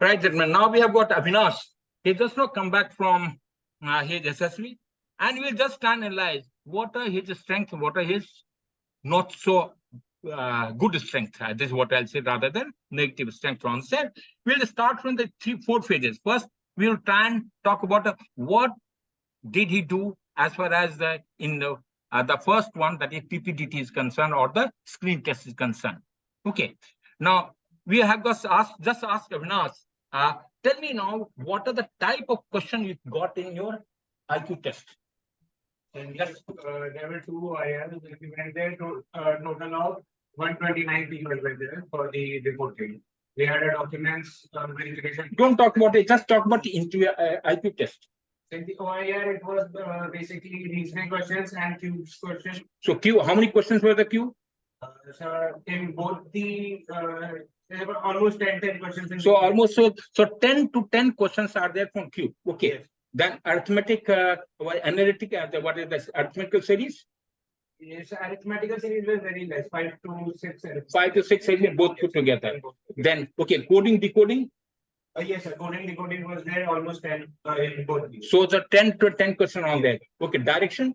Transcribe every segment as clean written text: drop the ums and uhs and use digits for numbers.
Right, gentlemen. Now we have got Abhinash. He just now come back from his SSB, and we'll just analyze what are his strengths, what are his not so good strengths. This is what I'll say rather than negative strength on set. We'll start from the 3-4 phases. First, we'll try and talk about what did he do as far as the first one, that is PPDT is concerned, or the screen test is concerned. Okay. Now we have just asked Abhinas, tell me now, what are the type of question you got in your IQ test? And yes, there were 2 IRs that we went there to total of 129 people were there for the reporting. We had a documents verification. Don't talk about it, just talk about the IQ test. In the OIR, it was basically reasoning questions and Q's questions. So Q, how many questions were the Q? So in both the, there were almost 10 questions. So almost, so 10 to 10 questions are there from Q. Okay. Yes. Then arithmetic, analytic, what is this arithmetical series? Yes, arithmetical series was very less, 5 to 6. 5 to 6 series, both put together. Then, okay, coding, decoding. Yes, sir. Coding, decoding was there almost 10 in both. So the 10 to 10 question on there. Okay, direction.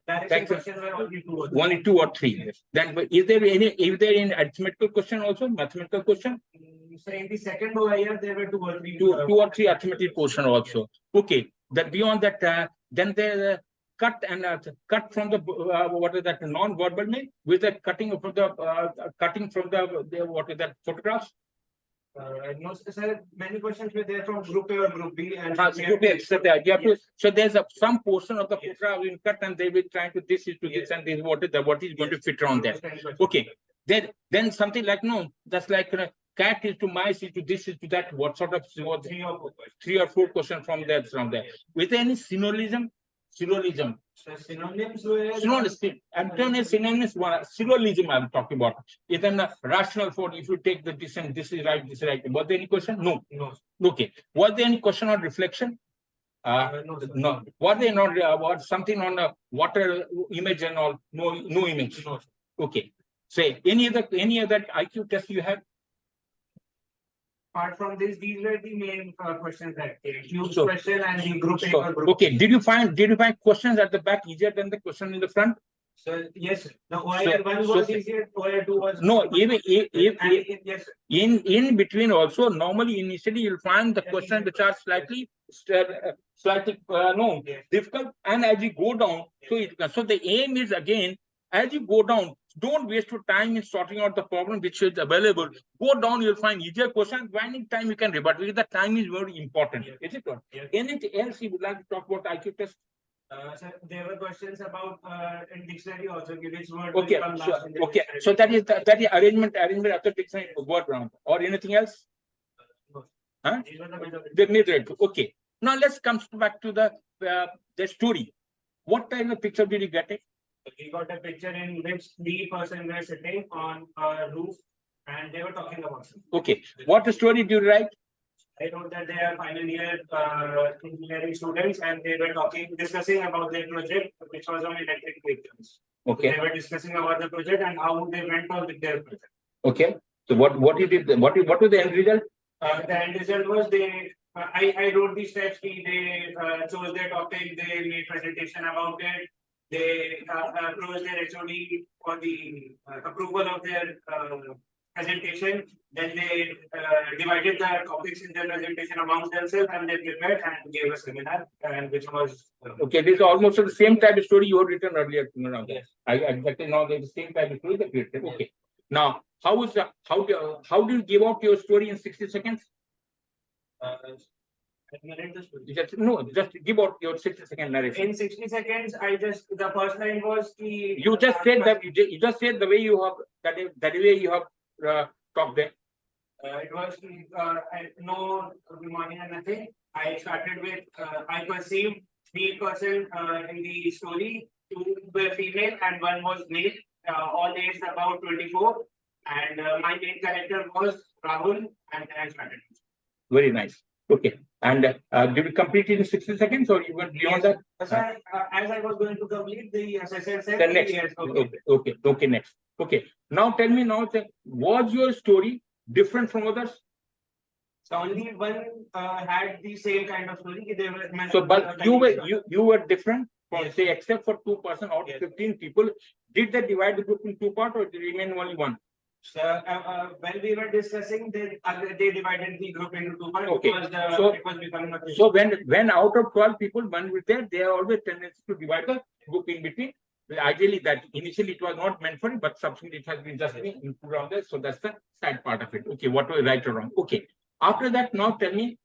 Direction questions were only 2 or 3. Only 2 or 3. Yes. Then, is there any arithmetical question also, mathematical question? So in the second OIR, there were 2 or 3. 2 or 3 arithmetic question also. Okay. Then beyond that, then there cut from the what is that non-verbal name with the cutting from the what is that photographs. No, sir, many questions were there from group A or group B. And group A, so there's some portion of the photograph in cut, and they will try to this is to this, and this what is going to fit around that. Okay. Then something like that's like cat is to mice is to this is to that. What sort of 3 or 4 questions from there? With any syllogism? Syllogism. Synonyms. I'm telling you synonyms. Syllogism I'm talking about. It's a rational for if you take the this and this is right, this is right. Was there any question? No. Okay. Was there any question on reflection? No. Was there not was something on water image and all? No image. No. Okay. Say any other IQ test you have? Apart from this, these were the main questions that came. Question and the group A. Okay. Did you find questions at the back easier than the question in the front? So yes, the OIR 1 was easier, OIR 2 was yes. In between also, normally initially you'll find the questions which are slightly difficult, and as you go down, so the aim is again, as you go down, don't waste your time in sorting out the problem which is available. Go down, you'll find easier questions. Finding time you can rebut, because the time is very important. Is it not? Anything else you would like to talk about IQ test? Sir, there were questions about in dictionary also. Which word okay. So that is arrangement of the dictionary word round. Or anything else? No. Huh? Okay. Now let's come back to the story. What kind of picture did you get it? We got a picture in which the person were sitting on a roof and they were talking about something. Okay. What story did you write? I wrote that they are final year engineering students and they were discussing about their project, which was on electric vehicles. Okay. So they were discussing about the project and how they went on with their project. Okay. So what you did? What was the end result? The end result was I wrote the steps. They chose their topic. They made presentation about it. They approached their HOD for the approval of their presentation. Then they divided the topics in their presentation amongst themselves, and they prepared and gave a seminar, and which was okay. This is almost the same type of story you had written earlier. Yes. I exactly know the same type of story that you written. Okay. Now, how do you give out your story in 60 seconds? No, just give out your 60-second narration. In 60 seconds, the first line was the. You just said that you just said the way you have that way you have talked there. It was no good morning and nothing. I started with I perceived 3 person in the story. 2 were female and 1 was male. All aged about 24. And my main character was Rahul, and then I started. Very nice. Okay. And did you complete it in 60 seconds, or you went beyond that? As I was going to complete, the assessor said. The next. Yes, okay. Next. Okay. Now tell me was your story different from others? So only one had the same kind of story. They were So, but you were different from Yes. say, except for 2% out of Yes. 15 people. Did they divide the group in two parts or did remain only one? So when we were discussing, they divided the group into two parts Okay. because So- it was becoming a So when out of 12 people, one was there, they are always tendency to divide the group in between. Ideally, that initially it was not meant for it, but subsequently it has been just been included on there. So that's the sad part of it. Okay, what was right or wrong? Okay. After that, now tell me,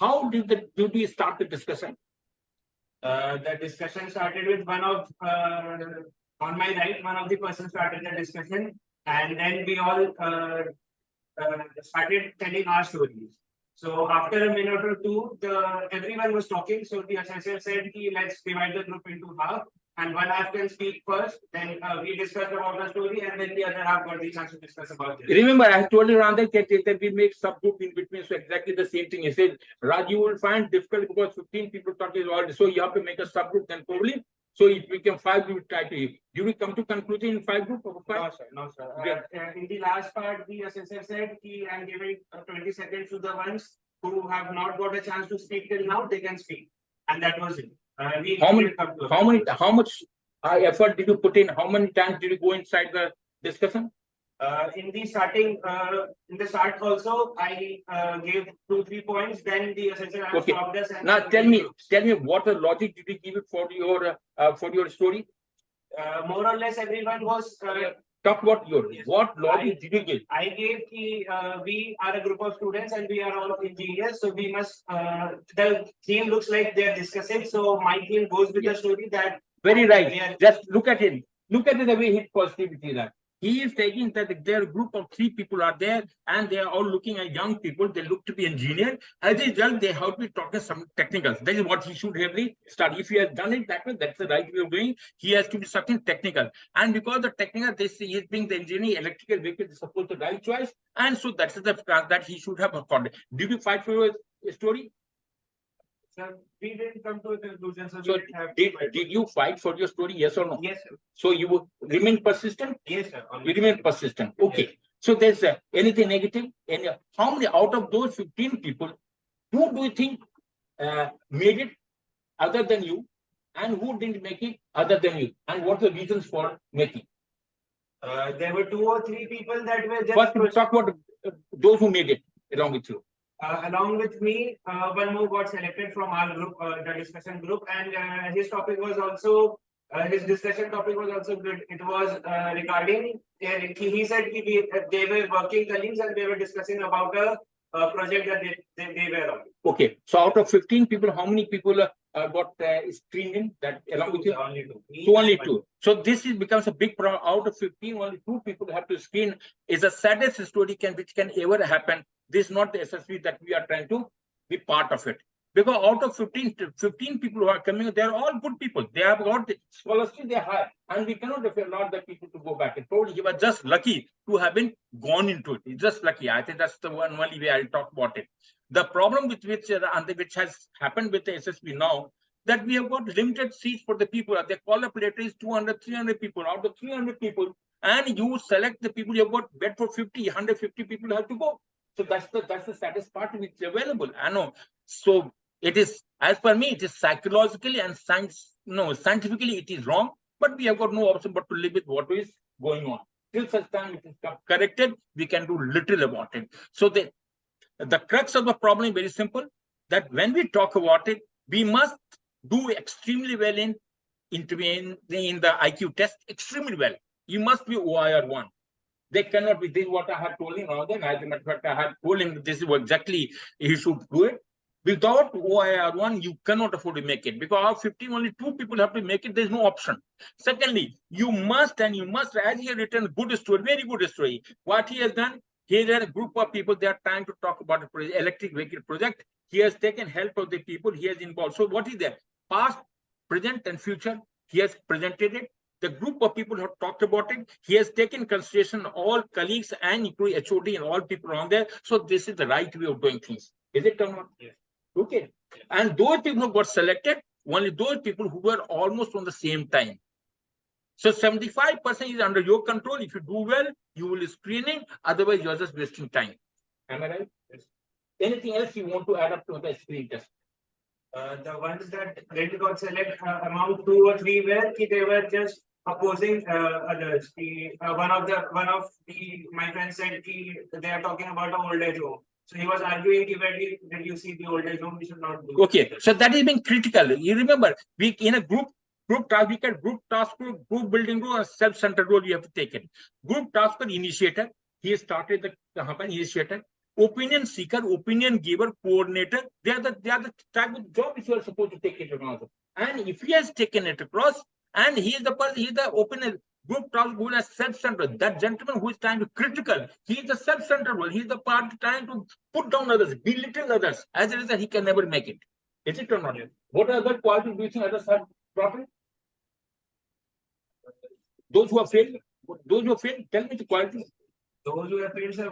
how did we start the discussion? The discussion started with one of on my right, one of the persons started the discussion, and then we all started telling our stories. So after a minute or two, everyone was talking. So the assessor said, "Let's divide the group into half, and one half can speak first. Then we discussed about the story, and then the other half got the chance to discuss about this." Remember, I told you around that we make subgroup in between. So exactly the same thing. He said, Raj, you will find difficult because 15 people talking already. So you have to make a subgroup then probably. So if we can 5, we will try to. Do we come to conclusion in 5 group or 5? No, sir. No, sir. In the last part, the assessor said, "I'm giving 20 seconds to the ones who have not got a chance to speak till now. They can speak," and that was it. How much effort did you put in? How many times did you go inside the discussion? In the starting, in the start also, I gave 2-3 points. Then the assessor stopped us. And now tell me, what the logic did you give it for your story? More or less, everyone was. Talk about your what logic did you give? I gave we are a group of students and we are all engineers, so we must. The theme looks like they are discussing, so my theme goes with the story that. Very right. Just look at him. Look at the way his positivity is that. He is taking that their group of 3 people are there and they are all looking at young people. They look to be engineers. As a result, they have to be talking some technicals. That is what he should have studied. If he has done it that way, that's the right way of doing. He has to be something technical. And because the technical, they say he is being the engineer, electrical vehicle is supposed to right choice. And so that's the that he should have accorded. Did you fight for your story? Sir, we didn't come to a conclusion. So did you fight for your story? Yes or no? Yes, sir. So you remain persistent? Yes, sir. You remain persistent. Okay. Yes. So there's anything negative? How many out of those 15 people, who do you think made it other than you? And who didn't make it other than you? And what are the reasons for making? There were 2 or 3 people that were just. First, talk about those who made it along with you. Along with me, one more got selected from our group, the discussion group, and his topic was also, his discussion topic was also good. It was regarding, he said they were working colleagues and they were discussing about a project that they were on. Okay, so out of 15 people, how many people got screened in that along with you? Only 2. Only 2. So this becomes a big problem. Out of 15, only 2 people have to screen. Is the saddest story which can ever happen. This is not the SSB that we are trying to be part of it. Because out of 15 people who are coming, they are all good people. They have got the scholarship, they are high. And we cannot allow the people to go back. And probably he was just lucky to have been gone into it. He's just lucky. I think that's the only way I'll talk about it. The problem with which has happened with the SSB now, that we have got limited seats for the people. They call up later is 200, 300 people. Out of 300 people, and you select the people you have got bed for 50, 150 people have to go. So that's the saddest part which is available. I know. So it is, as per me, it is psychologically and scientifically it is wrong, but we have got no option but to live with what is going on. Till such time it is corrected, we can do little about it. So the crux of the problem is very simple, that when we talk about it, we must do extremely well in the IQ test, extremely well. You must be OIR 1. They cannot be. This is what I have told him. As a matter of fact, I have told him this is exactly he should do it. Without OIR 1, you cannot afford to make it, because out of 15, only 2 people have to make it. There's no option. Secondly, you must, as he has written a good story, very good story. What he has done, he had a group of people, they are trying to talk about the electric vehicle project. He has taken help of the people he has involved. So what is there? Past, present, and future. He has presented it. The group of people have talked about it. He has taken consideration all colleagues and including HOD and all people on there. So this is the right way of doing things. Is it or not? Yes. Okay. And those people who got selected, only those people who were almost on the same time. So 75% is under your control. If you do well, you will screening. Otherwise, you're just wasting time. Am I right? Yes. Anything else you want to add up to the screen test? The ones that didn't got select among 2 or 3 were they were just opposing others. One of my friends said they are talking about an old age home. So he was arguing when you see the old age home, we should not do. Okay, so that is being critical. You remember, we in a group task, we can group task, group building role, or self-centered role you have to take it. Group task for initiator, he started the initiator. Opinion seeker, opinion giver, coordinator, they are the type of job which you are supposed to take it across. And if he has taken it across, and he is the person, he is the opinion group task who is self-centered. That gentleman who is trying to critical, he is the self-centered role. He is the part trying to put down others, belittle others. As a result, he can never make it. Is it or not? What other qualities do you think others have brought in? Those who have failed, tell me the qualities. Those who have failed, sir,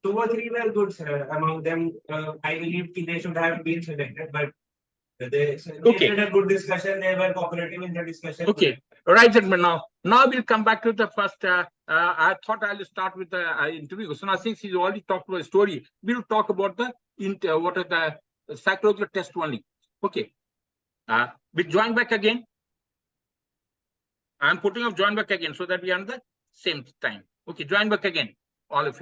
2 or 3 were good, sir. Among them, I believe they should have been selected, but they had a good discussion. They were cooperative in the discussion. Okay, right, gentlemen. Now we'll come back to the first. I thought I'll start with the interview. So now, since he's already talked about a story, we'll talk about the what are the psychological test only. Okay, we'll join back again. I'm putting up join back again so that we are on the same time. Okay, join back again, all of you.